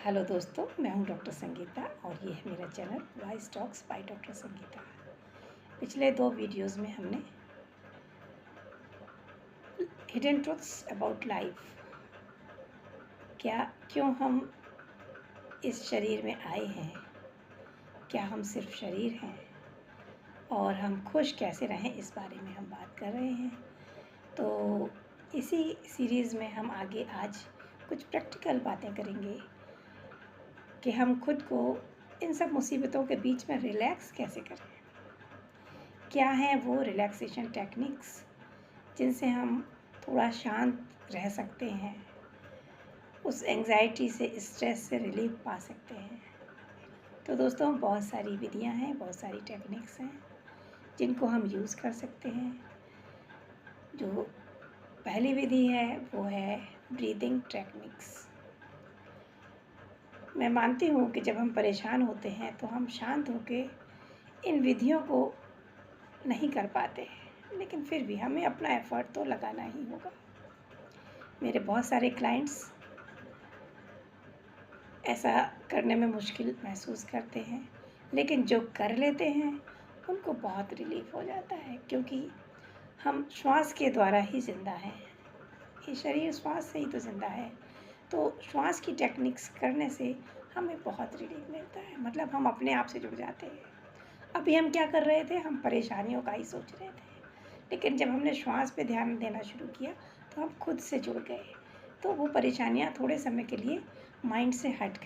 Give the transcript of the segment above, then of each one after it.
Hello दोस्तों, मैं हूं डॉक्टर संगीता और ये है मेरा channel voice talks by doctor Sangeeta. पिछले 2 वीडियोस में हमने हिडन ट्रुथ्स अबाउट लाइफ, क्यों हम इस शरीर में आए हैं, क्या हम सिर्फ शरीर हैं और हम खुश कैसे रहें, इस बारे में हम बात कर रहे हैं। तो इसी सीरीज़ में हम आगे आज कुछ प्रैक्टिकल बातें करेंगे कि हम खुद को इन सब मुसीबतों के बीच में रिलैक्स कैसे करें। क्या हैं वो रिलैक्सेशन टेक्निक्स जिनसे हम थोड़ा शांत रह सकते हैं, उस एंग्जाइटी से, स्ट्रेस से रिलीफ पा सकते हैं। तो दोस्तों, बहुत सारी विधियां हैं, बहुत सारी टेक्निक्स हैं जिनको हम यूज़ कर सकते हैं। जो पहली विधि है वो है ब्रीदिंग टेक्निक्स। मैं मानती हूँ कि जब हम परेशान होते हैं तो हम शांत होकर इन विधियों को नहीं कर पाते, लेकिन फिर भी हमें अपना एफ़र्ट तो लगाना ही होगा। मेरे बहुत सारे क्लाइंट्स ऐसा करने में मुश्किल महसूस करते हैं, लेकिन जो कर लेते हैं उनको बहुत रिलीफ़ हो जाता है, क्योंकि हम श्वास के द्वारा ही ज़िंदा हैं। ये शरीर श्वास से ही तो ज़िंदा है। तो श्वास की टेक्निक्स करने से हमें बहुत रिलीफ़ मिलता है, मतलब हम अपने आप से जुड़ जाते हैं। अभी हम क्या कर रहे थे, हम परेशानियों का ही सोच रहे थे, लेकिन जब हमने श्वास पे ध्यान देना शुरू किया तो हम खुद से जुड़ गए। तो वो परेशानियाँ थोड़े समय के लिए माइंड से हट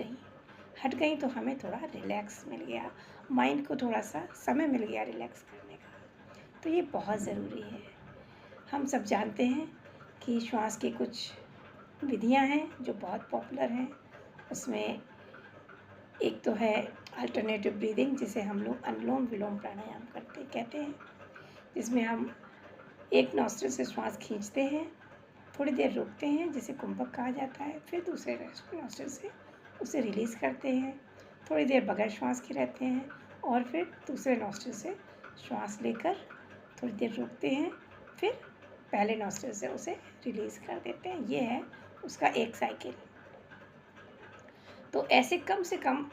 गई तो हमें थोड़ा रिलैक्स मिल गया, माइंड को थोड़ा सा समय मिल गया रिलैक्स करने का। तो ये बहुत ज़रूरी है। हम सब जानते हैं कि श्वास की कुछ विधियाँ हैं जो बहुत पॉपुलर हैं। उसमें एक तो है अल्टरनेटिव ब्रीदिंग, जिसे हम लोग अनुलोम विलोम प्राणायाम कहते हैं, जिसमें हम एक नॉस्ट्रिल से श्वास खींचते हैं, थोड़ी देर रुकते हैं जिसे कुंभक कहा जाता है, फिर दूसरे नॉस्ट्रिल से उसे रिलीज़ करते हैं, थोड़ी देर बगैर श्वास के रहते हैं और फिर दूसरे नॉस्ट्रिल से श्वास लेकर थोड़ी देर रुकते हैं, फिर पहले नॉस्ट्रिल से उसे रिलीज़ कर देते हैं। ये है उसका एक साइकिल। तो ऐसे कम से कम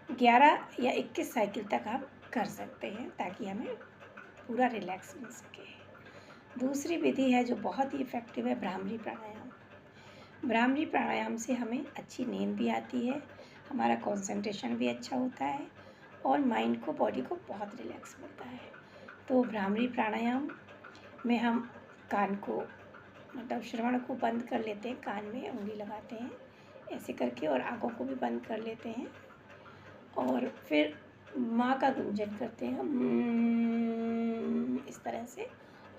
11 या 21 साइकिल तक आप कर सकते हैं, ताकि हमें पूरा रिलैक्स मिल सके। दूसरी विधि है जो बहुत ही इफ़ेक्टिव है, भ्रामरी प्राणायाम। भ्रामरी प्राणायाम से हमें अच्छी नींद भी आती है, हमारा कंसंट्रेशन भी अच्छा होता है और माइंड को, बॉडी को बहुत रिलैक्स मिलता है। तो भ्रामरी प्राणायाम में हम कान को, मतलब श्रवण को बंद कर लेते हैं, कान में उंगली लगाते हैं ऐसे करके और आँखों को भी बंद कर लेते हैं और फिर माँ का गुंजन करते हैं इस तरह से,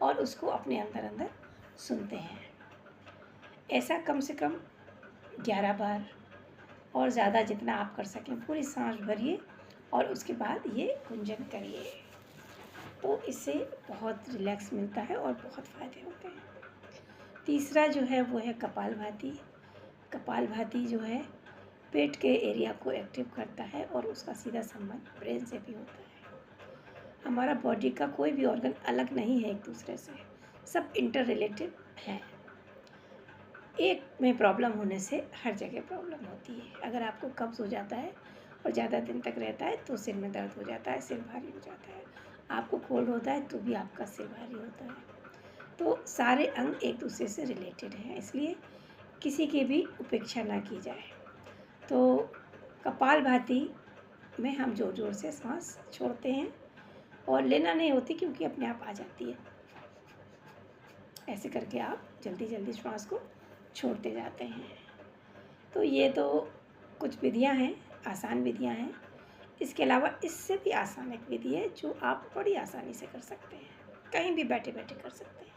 और उसको अपने अंदर अंदर सुनते हैं। ऐसा कम से कम 11 बार और ज़्यादा जितना आप कर सकें, पूरी सांस भरिए और उसके बाद ये गुंजन करिए। तो इससे बहुत रिलैक्स मिलता है और बहुत फ़ायदे होते हैं। तीसरा जो है वो है कपालभाति। कपालभाति जो है पेट के एरिया को एक्टिव करता है और उसका सीधा संबंध ब्रेन से भी होता है। हमारा बॉडी का कोई भी ऑर्गन अलग नहीं है एक दूसरे से, सब इंटर रिलेटेड हैं। एक में प्रॉब्लम होने से हर जगह प्रॉब्लम होती है। अगर आपको कब्ज़ हो जाता है और ज़्यादा दिन तक रहता है तो सिर में दर्द हो जाता है, सिर भारी हो जाता है। आपको कोल्ड होता है तो भी आपका सिर भारी होता है। तो सारे अंग एक दूसरे से रिलेटेड हैं, इसलिए किसी की भी उपेक्षा ना की जाए। तो कपालभाति में हम ज़ोर ज़ोर से सांस छोड़ते हैं और लेना नहीं होती, क्योंकि अपने आप आ जाती है। ऐसे करके आप जल्दी जल्दी श्वास को छोड़ते जाते हैं। तो ये तो कुछ विधियां हैं, आसान विधियां हैं। इसके अलावा इससे भी आसान एक विधि है जो आप बड़ी आसानी से कर सकते हैं, कहीं भी बैठे बैठे कर सकते हैं।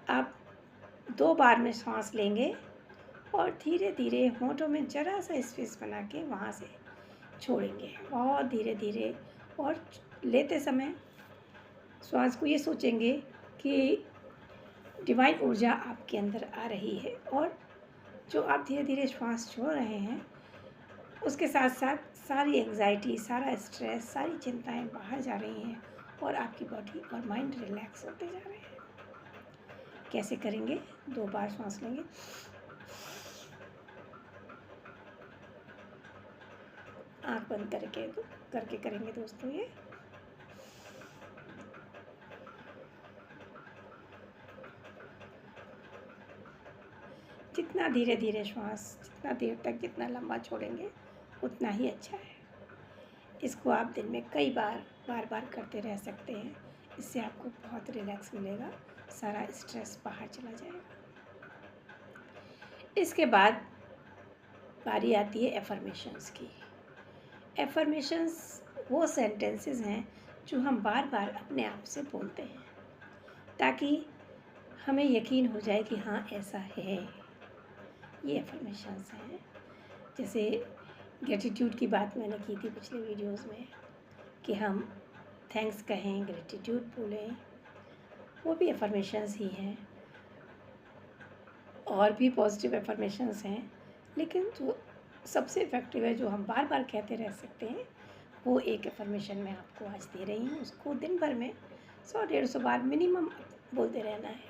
आप 2 बार में सांस लेंगे और धीरे धीरे होंठों में ज़रा सा स्पेस बना के वहाँ से छोड़ेंगे, बहुत धीरे धीरे। और लेते समय श्वास को ये सोचेंगे कि डिवाइन ऊर्जा आपके अंदर आ रही है और जो आप धीरे धीरे श्वास छोड़ रहे हैं उसके साथ साथ सारी एंग्जाइटी, सारा स्ट्रेस, सारी चिंताएं बाहर जा रही हैं और आपकी बॉडी और माइंड रिलैक्स होते जा रहे हैं। कैसे करेंगे? 2 बार सांस लेंगे आँख बंद करके करेंगे दोस्तों ये। जितना धीरे धीरे श्वास, जितना देर तक जितना लंबा छोड़ेंगे उतना ही अच्छा है। इसको आप दिन में कई बार बार करते रह सकते हैं। इससे आपको बहुत रिलैक्स मिलेगा, सारा स्ट्रेस बाहर चला जाएगा। इसके बाद बारी आती है एफर्मेशंस की। एफर्मेशंस वो सेंटेंसेस हैं जो हम बार बार अपने आप से बोलते हैं ताकि हमें यकीन हो जाए कि हाँ ऐसा है। ये एफर्मेशंस हैं। जैसे ग्रेटिट्यूड की बात मैंने की थी पिछले वीडियोस में कि हम थैंक्स कहें, ग्रेटिट्यूड बोलें, वो भी एफर्मेशंस ही हैं। और भी पॉजिटिव एफर्मेशंस हैं, लेकिन जो सबसे इफ़ेक्टिव है, जो हम बार बार कहते रह सकते हैं, वो एक एफर्मेशन मैं आपको आज दे रही हूँ। उसको दिन भर में 100-150 बार मिनिमम बोलते रहना है।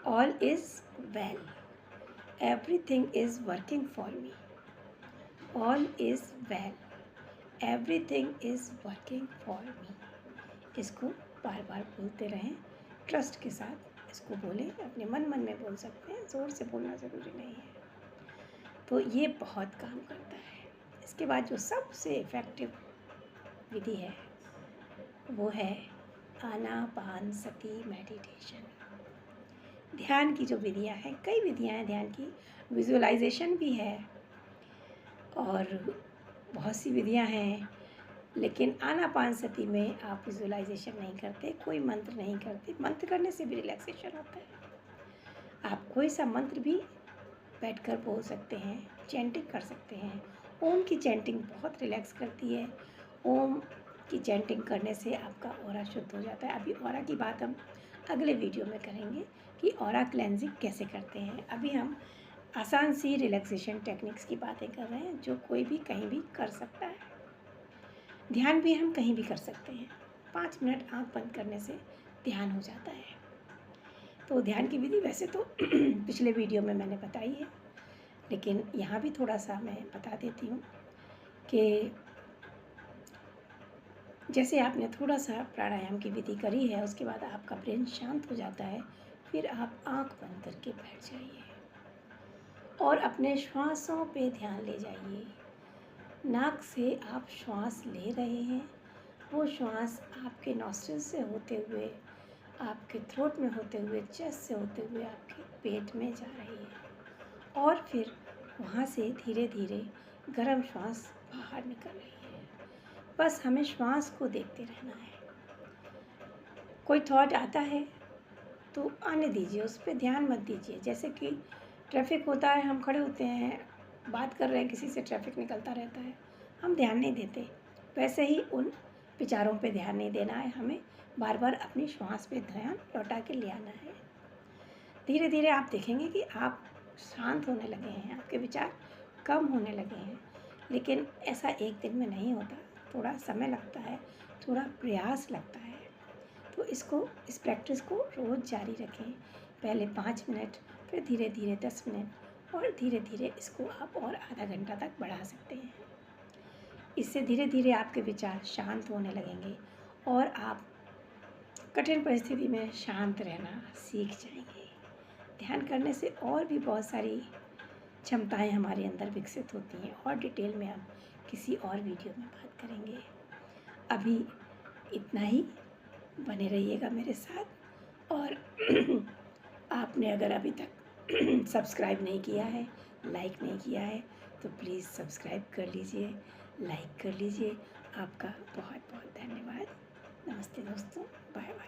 All is well, everything is working for me. All is well, everything is working for me. इसको बार बार बोलते रहें, ट्रस्ट के साथ इसको बोलें। अपने मन में बोल सकते हैं, ज़ोर से बोलना ज़रूरी नहीं है। तो ये बहुत काम करता है। इसके बाद जो सबसे इफ़ेक्टिव विधि है वो है आनापानसति मेडिटेशन। ध्यान की जो विधियाँ हैं, कई विधियाँ हैं ध्यान की, विजुअलाइजेशन भी है और बहुत सी विधियाँ हैं। लेकिन आनापानसति में आप विजुअलाइजेशन नहीं करते, कोई मंत्र नहीं करते। मंत्र करने से भी रिलैक्सेशन होता है। आप कोई सा मंत्र भी बैठकर बोल सकते हैं, चैंटिंग कर सकते हैं। ओम की चैंटिंग बहुत रिलैक्स करती है। ओम की चैंटिंग करने से आपका ऑरा शुद्ध हो जाता है। अभी ऑरा की बात हम अगले वीडियो में करेंगे कि ऑरा क्लेंजिंग कैसे करते हैं। अभी हम आसान सी रिलैक्सेशन टेक्निक्स की बातें कर रहे हैं जो कोई भी कहीं भी कर सकता है। ध्यान भी हम कहीं भी कर सकते हैं। 5 मिनट आँख बंद करने से ध्यान हो जाता है। तो ध्यान की विधि वैसे तो पिछले वीडियो में मैंने बताई है, लेकिन यहाँ भी थोड़ा सा मैं बता देती हूँ कि जैसे आपने थोड़ा सा प्राणायाम की विधि करी है, उसके बाद आपका ब्रेन शांत हो जाता है। फिर आप आँख बंद करके बैठ जाइए और अपने श्वासों पे ध्यान ले जाइए। नाक से आप श्वास ले रहे हैं, वो श्वास आपके नॉस्ट्रिल से होते हुए, आपके थ्रोट में होते हुए, चेस्ट से होते हुए आपके पेट में जा रही है और फिर वहाँ से धीरे धीरे गर्म श्वास बाहर निकल रही है। बस हमें श्वास को देखते रहना है। कोई थॉट आता है तो आने दीजिए, उस पर ध्यान मत दीजिए। जैसे कि ट्रैफिक होता है, हम खड़े होते हैं, बात कर रहे हैं किसी से, ट्रैफिक निकलता रहता है, हम ध्यान नहीं देते। वैसे ही उन विचारों पे ध्यान नहीं देना है, हमें बार बार अपनी श्वास पे ध्यान लौटा के ले आना है। धीरे धीरे आप देखेंगे कि आप शांत होने लगे हैं, आपके विचार कम होने लगे हैं। लेकिन ऐसा एक दिन में नहीं होता, थोड़ा समय लगता है, थोड़ा प्रयास लगता है। तो इस प्रैक्टिस को रोज़ जारी रखें। पहले 5 मिनट, फिर धीरे धीरे 10 मिनट और धीरे धीरे इसको आप और आधा घंटा तक बढ़ा सकते हैं। इससे धीरे धीरे आपके विचार शांत होने लगेंगे और आप कठिन परिस्थिति में शांत रहना सीख जाएंगे। ध्यान करने से और भी बहुत सारी क्षमताएं हमारे अंदर विकसित होती हैं और डिटेल में हम किसी और वीडियो में बात करेंगे। अभी इतना ही, बने रहिएगा मेरे साथ। और आपने अगर अभी तक सब्सक्राइब नहीं किया है, लाइक नहीं किया है, तो प्लीज़ सब्सक्राइब कर लीजिए, लाइक कर लीजिए। आपका बहुत बहुत धन्यवाद। नमस्ते दोस्तों, बाय बाय।